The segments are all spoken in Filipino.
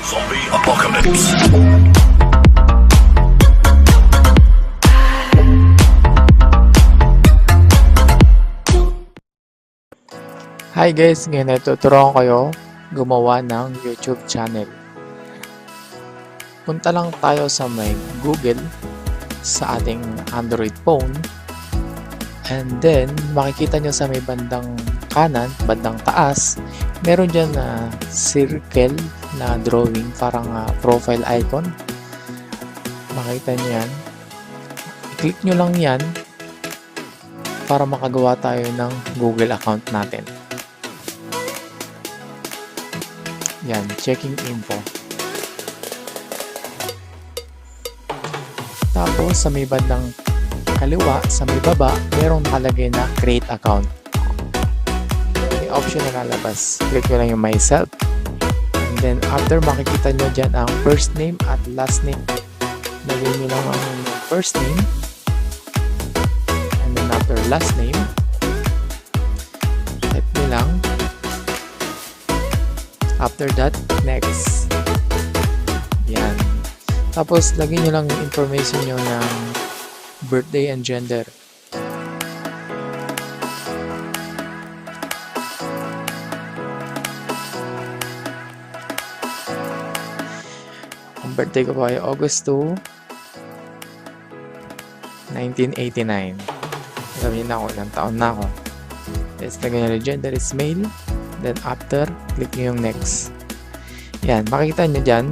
Zombie Apocalypse. Hi guys, ngayon tuturuan ko kayo gumawa ng YouTube channel. Punta lang tayo sa may Google sa ating Android phone, and then makikita nyo sa may bandang kanan, bandang taas, meron dyan na circle na drawing, parang profile icon. Makita nyo yan, i-click nyo lang yan para makagawa tayo ng Google account natin. Yan, checking info. Tapos sa may bandang kaliwa, sa may baba, merong nakalagay na create account. May option na lalabas. Click nyo lang yung myself. And then after, makikita nyo dyan ang first name at last name. Lagay nyo lang ang first name. And then after last name, type nyo lang. After that, next. Yan. Tapos, lagyan nyo lang yung information nyo ng birthday and gender. Ang birthday ko po ay August 2, 1989. Sabihin na ako, ilang taon na ako. Tapos, lagyan nyo yung gender is male. Then after, click nyo yung next. Yan, makikita nyo dyan,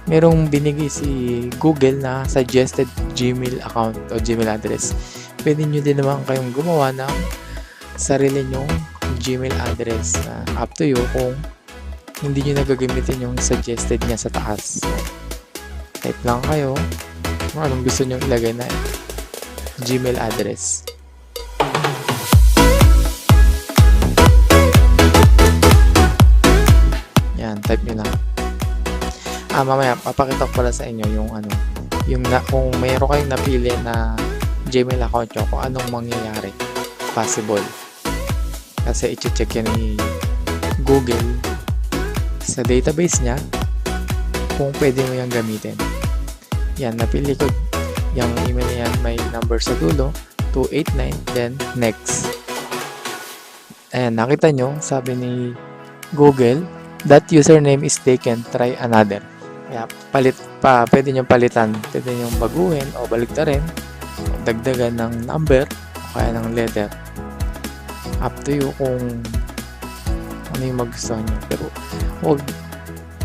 merong binigay si Google na suggested Gmail account o Gmail address. Pwede nyo din naman kayong gumawa ng sarili nyong Gmail address. Up to you kung hindi nyo nagagamitin yung suggested niya sa taas. Type lang kayo kung anong gusto nyo ilagay na Gmail address. Type nyo lang. Mamaya, papakita ko pala sa inyo yung kung mayroon kayong napili na Gmail account nyo, kung anong mangyayari. Possible. Kasi i-check yan ni Google sa database niya kung pwede mo yung gamitin. Yan, napili ko yung email na yan, may number sa dulo, 289, then next. Ayan, nakita nyo, sabi ni Google, that username is taken, try another. Kaya pwede nyo palitan, pwede nyo baguhin o baliktarin, dagdagan ng number o kaya ng letter. Up to you kung ano yung magustuhan nyo. Pero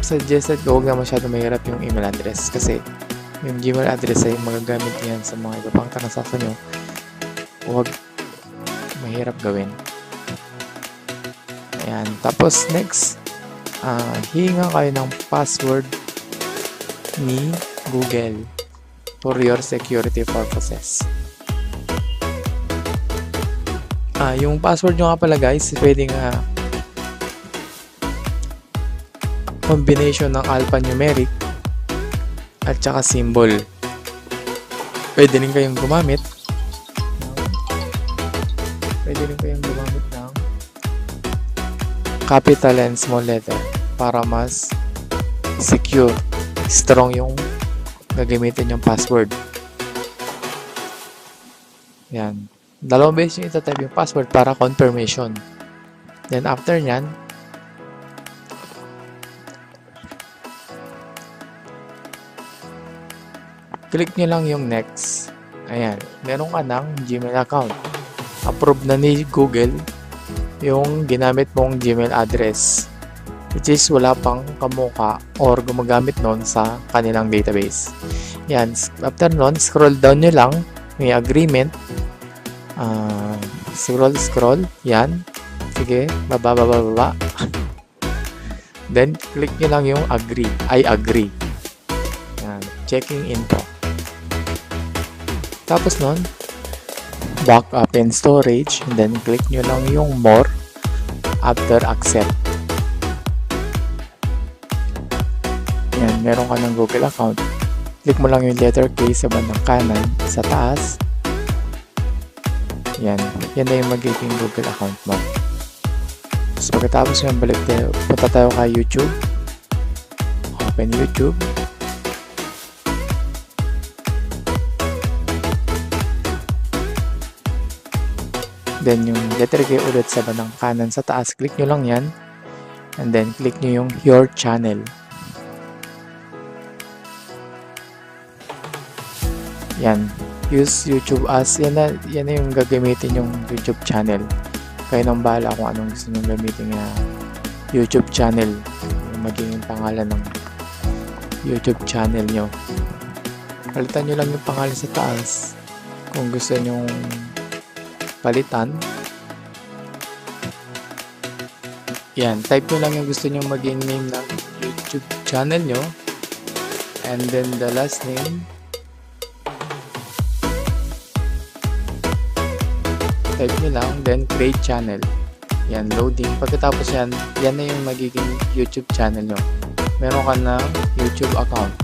suggested ko, huwag na masyado mahirap yung email address kasi yung Gmail address ay magagamit yan sa mga iba pang transaction nyo. Huwag mahirap gawin. Ayan. Tapos next, hihinga kayo ng password ni Google for your security purposes. Yung password nyo nga pala guys, pwedeng combination ng alphanumeric at saka symbol. Pwede rin kayong gumamit ng capital and small letter para mas secure, strong yung gagamitin yung password. Yan. Dalawang beses yung itatype yung password para confirmation. Then after nyan, click nyo lang yung next. Ayan. Meron ka ng Gmail account. Approved na ni Google yung ginamit mong Gmail address, which is wala pang kamukha or gumagamit nun sa kanilang database. Yan. After nun, scroll down nyo lang, may agreement. Scroll. Yan. Sige, baba. Then, click nyo lang yung agree. I agree. Yan. Checking info. Tapos nun, backup and storage, and then click nyo lang yung more after accept. Yan, meron ka ng Google account. Click mo lang yung letter K sa bandang kanan sa taas. Yan na yung magiging Google account mo. So, pagkatapos yung punta tayo kay YouTube. open YouTube. Then yung letter K ulit sa bandang kanan sa taas, click nyo lang yan. And then click nyo yung your channel. Yan. Use YouTube as, yan na yung gagamitin yung YouTube channel. Kayo nang bahala kung anong gusto nyo gamitin na YouTube channel. Yung magiging pangalan ng YouTube channel nyo. Palitan nyo lang yung pangalan sa taas. Kung gusto nyo palitan. Yan. Type nyo lang yung gusto nyo maging name ng YouTube channel nyo. And then the last name. Type nyo lang, then create channel. Yan, loading. Pagkatapos yan, yan na yung magiging YouTube channel nyo. Meron ka na YouTube account.